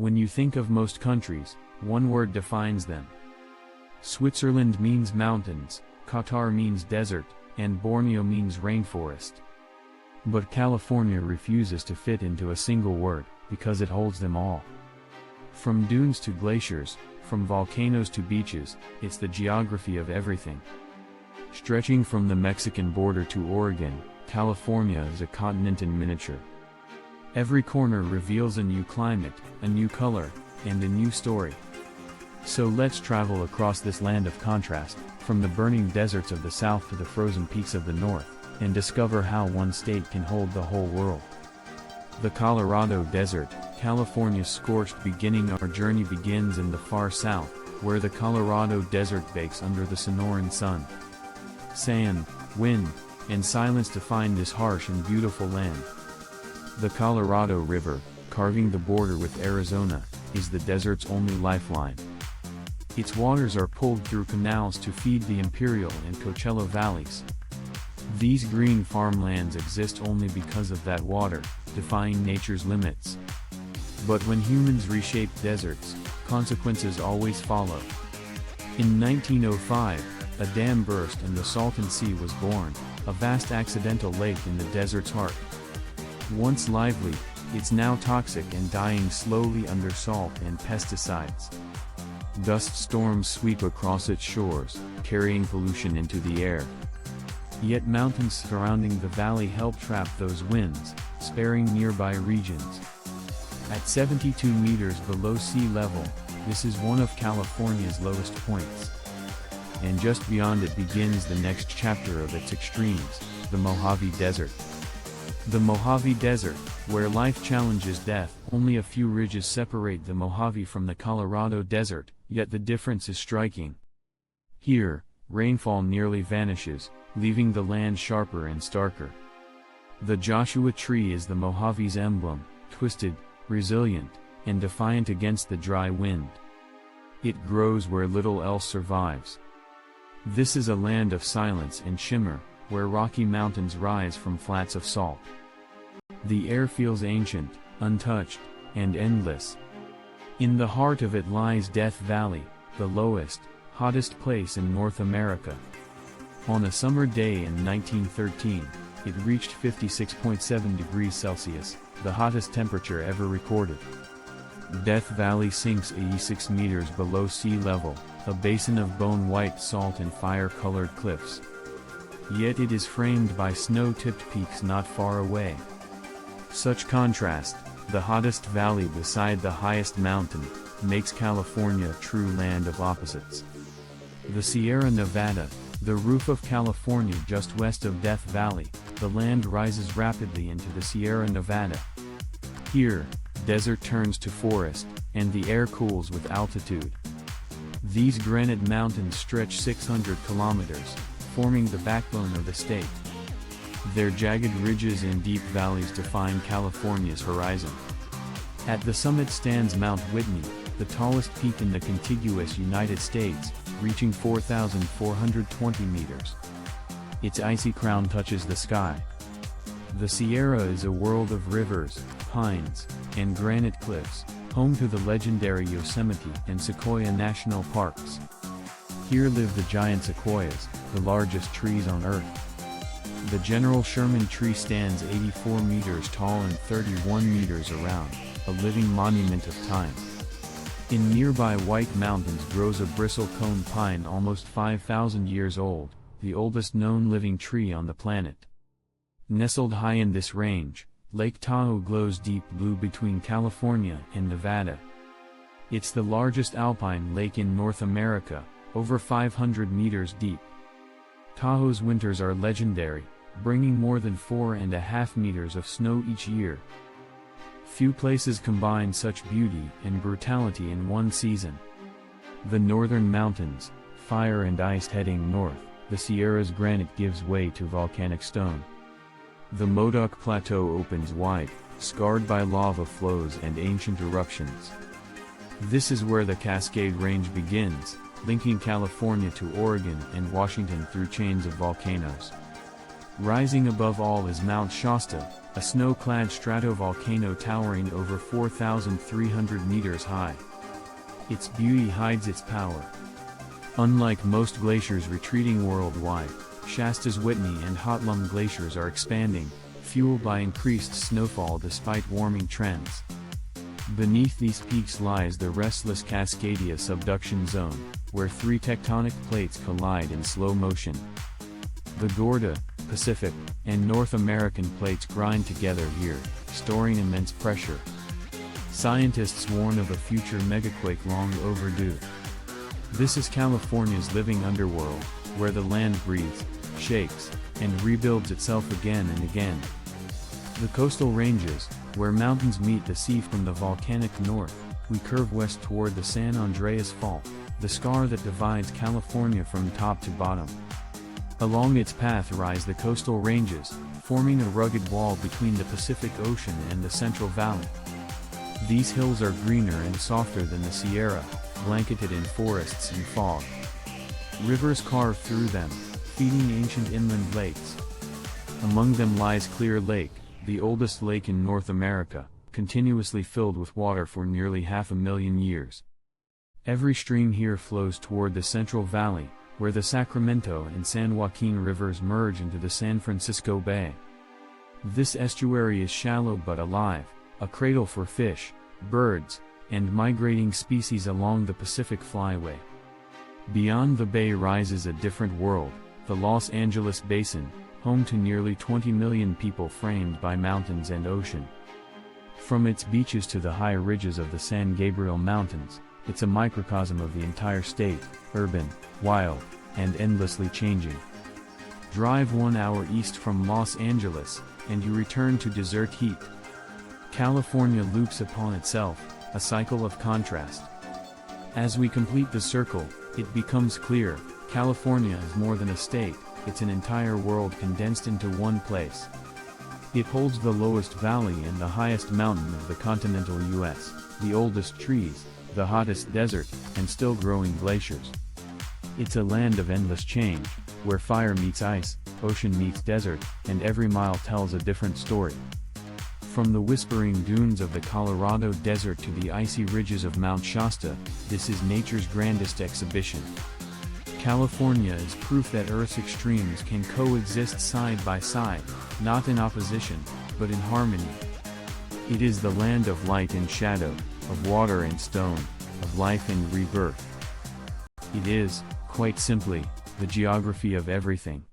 When you think of most countries, one word defines them. Switzerland means mountains, Qatar means desert, and Borneo means rainforest. But California refuses to fit into a single word, because it holds them all. From dunes to glaciers, from volcanoes to beaches, it's the geography of everything. Stretching from the Mexican border to Oregon, California is a continent in miniature. Every corner reveals a new climate, a new color, and a new story. So let's travel across this land of contrast, from the burning deserts of the south to the frozen peaks of the north, and discover how one state can hold the whole world. The Colorado Desert, California's scorched beginning. Our journey begins in the far south, where the Colorado Desert bakes under the Sonoran sun. Sand, wind, and silence define this harsh and beautiful land. The Colorado River, carving the border with Arizona, is the desert's only lifeline. Its waters are pulled through canals to feed the Imperial and Coachella valleys. These green farmlands exist only because of that water, defying nature's limits. But when humans reshape deserts, consequences always follow. In 1905, a dam burst and the Salton Sea was born, a vast accidental lake in the desert's heart. Once lively, it's now toxic and dying slowly under salt and pesticides. Dust storms sweep across its shores, carrying pollution into the air. Yet mountains surrounding the valley help trap those winds, sparing nearby regions. At 72 meters below sea level, this is one of California's lowest points. And just beyond it begins the next chapter of its extremes, the Mojave Desert. The Mojave Desert, where life challenges death. Only a few ridges separate the Mojave from the Colorado Desert, yet the difference is striking. Here, rainfall nearly vanishes, leaving the land sharper and starker. The Joshua tree is the Mojave's emblem, twisted, resilient, and defiant against the dry wind. It grows where little else survives. This is a land of silence and shimmer, where rocky mountains rise from flats of salt. The air feels ancient, untouched, and endless. In the heart of it lies Death Valley, the lowest, hottest place in North America. On a summer day in 1913, it reached 56.7 degrees Celsius, the hottest temperature ever recorded. Death Valley sinks 86 meters below sea level, a basin of bone-white salt and fire-colored cliffs. Yet it is framed by snow-tipped peaks not far away. Such contrast, the hottest valley beside the highest mountain, makes California a true land of opposites. The Sierra Nevada, the roof of California just west of Death Valley, the land rises rapidly into the Sierra Nevada. Here, desert turns to forest, and the air cools with altitude. These granite mountains stretch 600 kilometers, forming the backbone of the state. Their jagged ridges and deep valleys define California's horizon. At the summit stands Mount Whitney, the tallest peak in the contiguous United States, reaching 4,420 meters. Its icy crown touches the sky. The Sierra is a world of rivers, pines, and granite cliffs, home to the legendary Yosemite and Sequoia National Parks. Here live the giant sequoias, the largest trees on Earth. The General Sherman tree stands 84 meters tall and 31 meters around, a living monument of time. In nearby White Mountains grows a bristlecone pine almost 5,000 years old, the oldest known living tree on the planet. Nestled high in this range, Lake Tahoe glows deep blue between California and Nevada. It's the largest alpine lake in North America, over 500 meters deep. Tahoe's winters are legendary, bringing more than 4.5 meters of snow each year. Few places combine such beauty and brutality in one season. The northern mountains, fire and ice heading north, the Sierra's granite gives way to volcanic stone. The Modoc Plateau opens wide, scarred by lava flows and ancient eruptions. This is where the Cascade Range begins, linking California to Oregon and Washington through chains of volcanoes. Rising above all is Mount Shasta, a snow-clad stratovolcano towering over 4,300 meters high. Its beauty hides its power. Unlike most glaciers retreating worldwide, Shasta's Whitney and Hotlum glaciers are expanding, fueled by increased snowfall despite warming trends. Beneath these peaks lies the restless Cascadia subduction zone, where three tectonic plates collide in slow motion. The Gorda, Pacific, and North American plates grind together here, storing immense pressure. Scientists warn of a future megaquake long overdue. This is California's living underworld, where the land breathes, shakes, and rebuilds itself again and again. The coastal ranges, where mountains meet the sea from the volcanic north, we curve west toward the San Andreas Fault, the scar that divides California from top to bottom. Along its path rise the coastal ranges, forming a rugged wall between the Pacific Ocean and the Central Valley. These hills are greener and softer than the Sierra, blanketed in forests and fog. Rivers carve through them, feeding ancient inland lakes. Among them lies Clear Lake, the oldest lake in North America, continuously filled with water for nearly 500,000 years. Every stream here flows toward the Central Valley, where the Sacramento and San Joaquin rivers merge into the San Francisco Bay. This estuary is shallow but alive, a cradle for fish, birds, and migrating species along the Pacific Flyway. Beyond the bay rises a different world, the Los Angeles Basin, home to nearly 20 million people framed by mountains and ocean. From its beaches to the high ridges of the San Gabriel Mountains, it's a microcosm of the entire state, urban, wild, and endlessly changing. Drive 1 hour east from Los Angeles, and you return to desert heat. California loops upon itself, a cycle of contrast. As we complete the circle, it becomes clear, California is more than a state, it's an entire world condensed into one place. It holds the lowest valley and the highest mountain of the continental U.S., the oldest trees, the hottest desert, and still growing glaciers. It's a land of endless change, where fire meets ice, ocean meets desert, and every mile tells a different story. From the whispering dunes of the Colorado Desert to the icy ridges of Mount Shasta, this is nature's grandest exhibition. California is proof that Earth's extremes can coexist side by side, not in opposition, but in harmony. It is the land of light and shadow, of water and stone, of life and rebirth. It is, quite simply, the geography of everything.